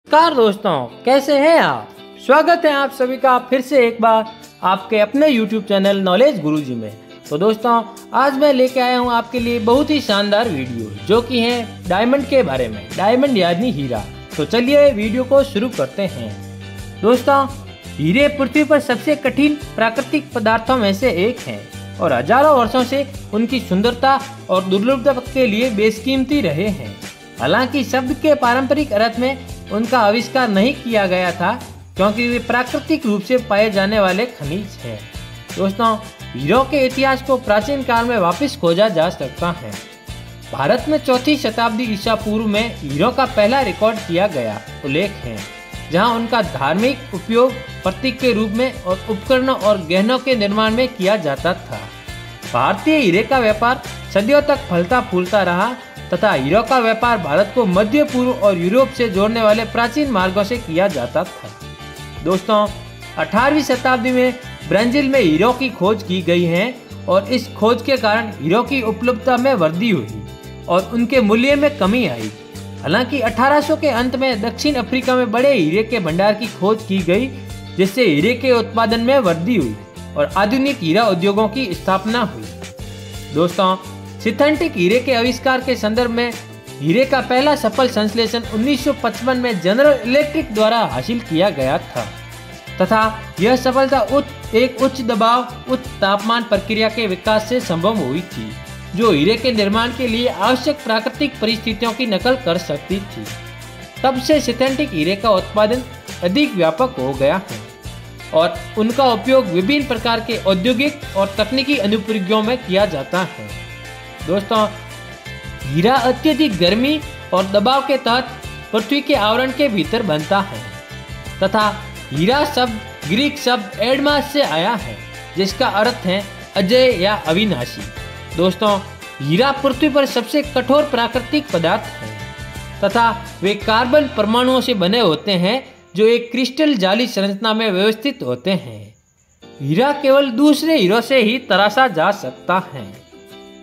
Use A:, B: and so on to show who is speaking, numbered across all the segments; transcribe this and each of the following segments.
A: नमस्कार दोस्तों, कैसे हैं आप। स्वागत है आप सभी का फिर से एक बार आपके अपने YouTube चैनल नॉलेज गुरुजी में। तो दोस्तों, आज मैं लेके आया हूँ आपके लिए बहुत ही शानदार वीडियो जो कि है डायमंड के बारे में। डायमंड यानी हीरा। तो चलिए वीडियो को शुरू करते हैं। दोस्तों, हीरे पृथ्वी पर सबसे कठिन प्राकृतिक पदार्थों में से एक हैं और हजारों वर्षों से उनकी सुंदरता और दुर्लभता के लिए बेशकीमती रहे हैं। हालांकि शब्द के पारंपरिक अर्थ में उनका आविष्कार नहीं किया गया था, क्योंकि वे प्राकृतिक रूप से पाए जाने वाले खनिज हैं। दोस्तों, हीरों के इतिहास को प्राचीन काल में वापस खोजा जा सकता है। भारत में 4वीं शताब्दी ईसा पूर्व में हीरों का पहला रिकॉर्ड किया गया उल्लेख है, जहां उनका धार्मिक उपयोग प्रतीक के रूप में और उपकरणों और गहनों के निर्माण में किया जाता था। भारतीय हीरे का व्यापार सदियों तक फलता फूलता रहा तथा हीरों का व्यापार भारत को मध्य पूर्व और यूरोप से जोड़ने वाले प्राचीन मार्गों से किया जाता था। दोस्तों, 18वीं शताब्दी में ब्राजील में हीरों की खोज की गई है और इस खोज के कारण हीरों की उपलब्धता में वृद्धि हुई और उनके मूल्य में कमी आई। हालांकि 1800 के अंत में दक्षिण अफ्रीका में बड़े हीरे के भंडार की खोज की गई, जिससे हीरे के उत्पादन में वृद्धि हुई और आधुनिक हीरा उद्योगों की स्थापना हुई। दोस्तों, सिंथेटिक हीरे के आविष्कार के संदर्भ में हीरे का पहला सफल संश्लेषण 1955 में जनरल इलेक्ट्रिक द्वारा हासिल किया गया था तथा यह सफलता एक उच्च दबाव उच्च तापमान प्रक्रिया के विकास से संभव हुई थी, जो हीरे के निर्माण के लिए आवश्यक प्राकृतिक परिस्थितियों की नकल कर सकती थी। तब से सिंथेटिक हीरे का उत्पादन अधिक व्यापक हो गया है और उनका उपयोग विभिन्न प्रकार के औद्योगिक और तकनीकी अनुप्रयोगों में किया जाता है। दोस्तों, हीरा अत्यधिक गर्मी और दबाव के तहत पृथ्वी के आवरण के भीतर बनता है तथा हीरा शब्द ग्रीक शब्द एडमास से आया है, जिसका अर्थ है अजय या अविनाशी। दोस्तों, हीरा पृथ्वी पर सबसे कठोर प्राकृतिक पदार्थ है तथा वे कार्बन परमाणुओं से बने होते हैं जो एक क्रिस्टल जाली संरचना में व्यवस्थित होते हैं। हीरा केवल दूसरे हीरों से ही तराशा जा सकता है।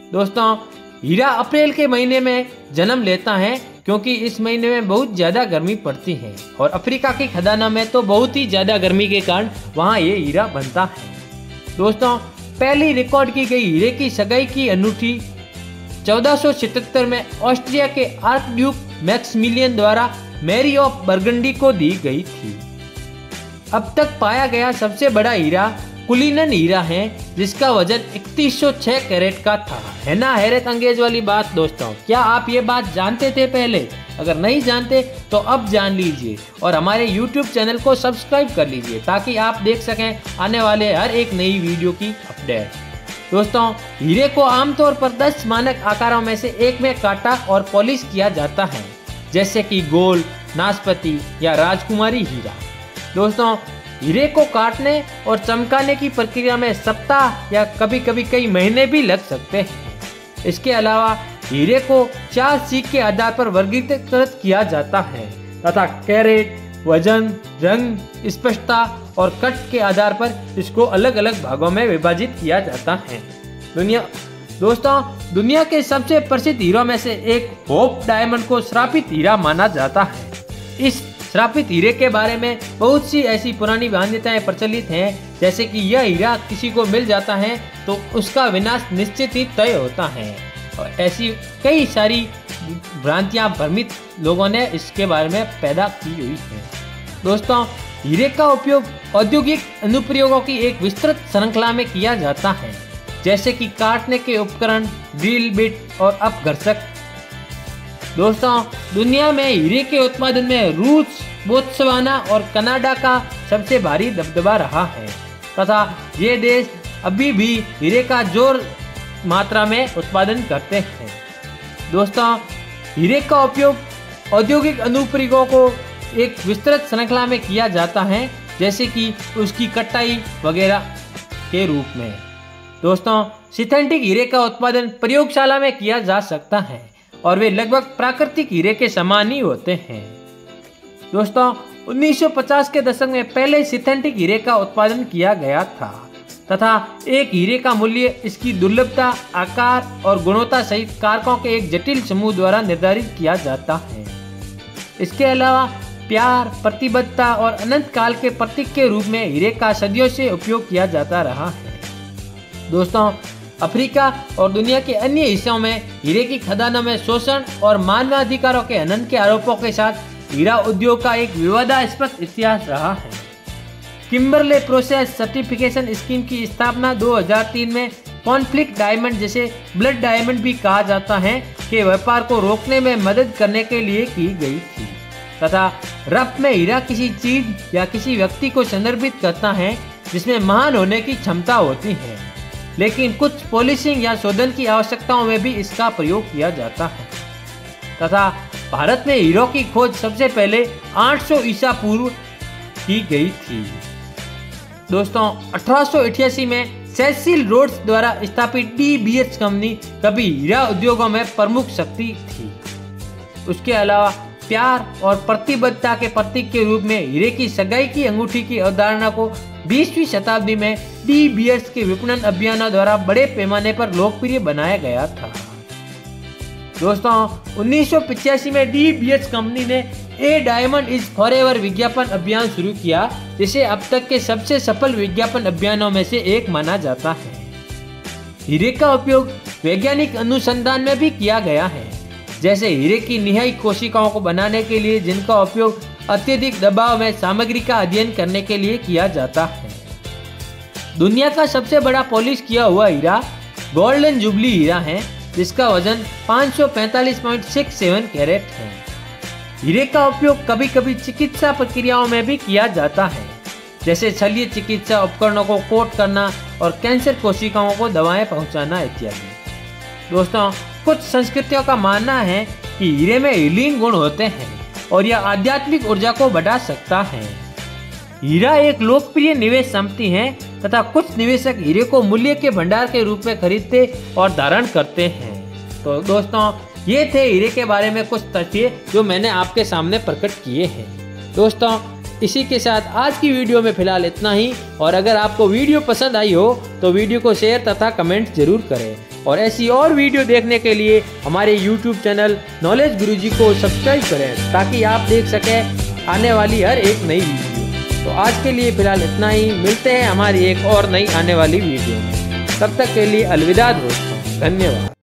A: दोस्तों, हीरा अप्रैल के महीने में जन्म लेता है, क्योंकि इस महीने में बहुत ज़्यादा गर्मी पड़ती है और अफ्रीका की खदानों में तो बहुत ही ज़्यादा गर्मी के कारण वहाँ ये हीरा बनता है। दोस्तों, पहली रिकॉर्ड की गई हीरे की सगाई की अनूठी 1477 में ऑस्ट्रिया के आर्क ड्यूक मैक्समिलियन द्वारा मैरी ऑफ बर्गंडी को दी गई थी। अब तक पाया गया सबसे बड़ा हीरा कुलिनन हीरा है, जिसका वजन 3106 कैरेट का था। है ना हैरत अंगेज वाली बात। दोस्तों, क्या आप ये बात जानते थे पहले? अगर नहीं जानते तो अब जान लीजिए और हमारे YouTube चैनल को सब्सक्राइब कर लीजिए ताकि आप देख सकें आने वाले हर एक नई वीडियो की अपडेट। दोस्तों, हीरे को आमतौर पर 10 मानक आकारों में से एक में काटा और पॉलिश किया जाता है, जैसे कि गोल्ड, नाशपाती या राजकुमारी हीरा। दोस्तों, हीरे को काटने और चमकाने की प्रक्रिया में सप्ताह या कभी कभी कई महीने भी लग सकते हैं। इसके अलावा हीरे को 4 सीख के आधार पर वर्गीकृत किया जाता है तथा कैरेट, वजन, रंग, स्पष्टता और कट के आधार पर इसको अलग अलग भागों में विभाजित किया जाता है। दोस्तों, दुनिया के सबसे प्रसिद्ध हीरों में से एक होप डायमंड को श्रापित हीरा माना जाता है। इस श्रापित हीरे के बारे में बहुत सी ऐसी पुरानी मान्यताएं प्रचलित हैं, जैसे कि यह हीरा किसी को मिल जाता है तो उसका विनाश निश्चित ही तय होता है और ऐसी कई सारी भ्रांतियां भ्रमित लोगों ने इसके बारे में पैदा की हुई है। दोस्तों, हीरे का उपयोग औद्योगिक अनुप्रयोगों की एक विस्तृत श्रृंखला में किया जाता है, जैसे कि काटने के उपकरण, ड्रिल बिट और अपघर्षक। दोस्तों, दुनिया में हीरे के उत्पादन में रूस, बोत्सवाना और कनाडा का सबसे भारी दबदबा रहा है तथा ये देश अभी भी हीरे का जोर मात्रा में उत्पादन करते हैं। दोस्तों, हीरे का उपयोग औद्योगिक अनुप्रयोगों को एक विस्तृत श्रृंखला में किया जाता है, जैसे कि उसकी कटाई वगैरह के रूप में। दोस्तों, सिंथेटिक हीरे का उत्पादन प्रयोगशाला में किया जा सकता है और वे लगभग प्राकृतिक हीरे के समान ही होते हैं। दोस्तों, 1950 के दशक में पहले सिंथेटिक हीरे का उत्पादन किया गया था तथा एक हीरे का मूल्य इसकी दुर्लभता, आकार और गुणवत्ता सहित कारकों के एक जटिल समूह द्वारा निर्धारित किया जाता है। इसके अलावा प्यार, प्रतिबद्धता और अनंत काल के प्रतीक के रूप में हीरे का सदियों से उपयोग किया जाता रहा है। दोस्तों, अफ्रीका और दुनिया के अन्य हिस्सों में हीरे की खदानों में शोषण और मानवाधिकारों के हनन के आरोपों के साथ हीरा उद्योग का एक विवादास्पद इतिहास रहा है। किम्बरले प्रोसेस सर्टिफिकेशन स्कीम की स्थापना 2003 में कॉन्फ्लिक्ट डायमंड, जिसे ब्लड डायमंड भी कहा जाता है, के व्यापार को रोकने में मदद करने के लिए की गई थी तथा रफ में हीरा किसी चीज या किसी व्यक्ति को संदर्भित करता है जिसमें महान होने की क्षमता होती है, लेकिन कुछ पॉलिशिंग या शोधन की आवश्यकताओं में भी इसका प्रयोग किया जाता है तथा भारत में हीरों की खोज सबसे पहले 800 ईसा पूर्व की गई थी। दोस्तों, 1888 में सेसिल रोड्स द्वारा स्थापित डी बीएच कंपनी कभी हीरा उद्योगों में प्रमुख शक्ति थी। उसके अलावा प्यार और प्रतिबद्धता के प्रतीक के रूप में हीरे की सगाई की अंगूठी की अवधारणा को 20वीं शताब्दी में डी बीएच के विपणन अभियानों द्वारा बड़े पैमाने पर लोकप्रिय बनाया गया था। दोस्तों, 1985 में डी बीएच कंपनी ने ए डायमंड इज फॉरएवर विज्ञापन अभियान शुरू किया, जिसे अब तक के सबसे सफल विज्ञापन अभियानों में से एक माना जाता है। हीरे का उपयोग वैज्ञानिक अनुसंधान में भी किया गया है, जैसे हीरे की निहाई कोशिकाओं को बनाने के लिए, जिनका उपयोग अत्यधिक दबाव में सामग्री का अध्ययन करने के लिए किया जाता है। दुनिया का सबसे बड़ा पॉलिश किया हुआ हीरा गोल्डन जुबली हीरा है, जिसका वजन 545.67 कैरेट है। हीरे का उपयोग कभी कभी चिकित्सा प्रक्रियाओं में भी किया जाता है, जैसे शल्य चिकित्सा उपकरणों को कोट करना और कैंसर कोशिकाओं को दवाएं पहुंचाना इत्यादि। दोस्तों, कुछ संस्कृतियों का मानना है कि हीरे में हीलिंग गुण होते हैं और यह आध्यात्मिक ऊर्जा को बढ़ा सकता है। हीरा एक लोकप्रिय निवेश संपत्ति है तथा कुछ निवेशक हीरे को मूल्य के भंडार के रूप में खरीदते और धारण करते हैं। तो दोस्तों, ये थे हीरे के बारे में कुछ तथ्य जो मैंने आपके सामने प्रकट किए हैं। दोस्तों, इसी के साथ आज की वीडियो में फिलहाल इतना ही, और अगर आपको वीडियो पसंद आई हो तो वीडियो को शेयर तथा कमेंट जरूर करें, और ऐसी और वीडियो देखने के लिए हमारे YouTube चैनल नॉलेज गुरुजी को सब्सक्राइब करें, ताकि आप देख सकें आने वाली हर एक नई वीडियो। तो आज के लिए फिलहाल इतना ही, मिलते हैं हमारी एक और नई आने वाली वीडियो में। तब तक के लिए अलविदा दोस्तों, धन्यवाद।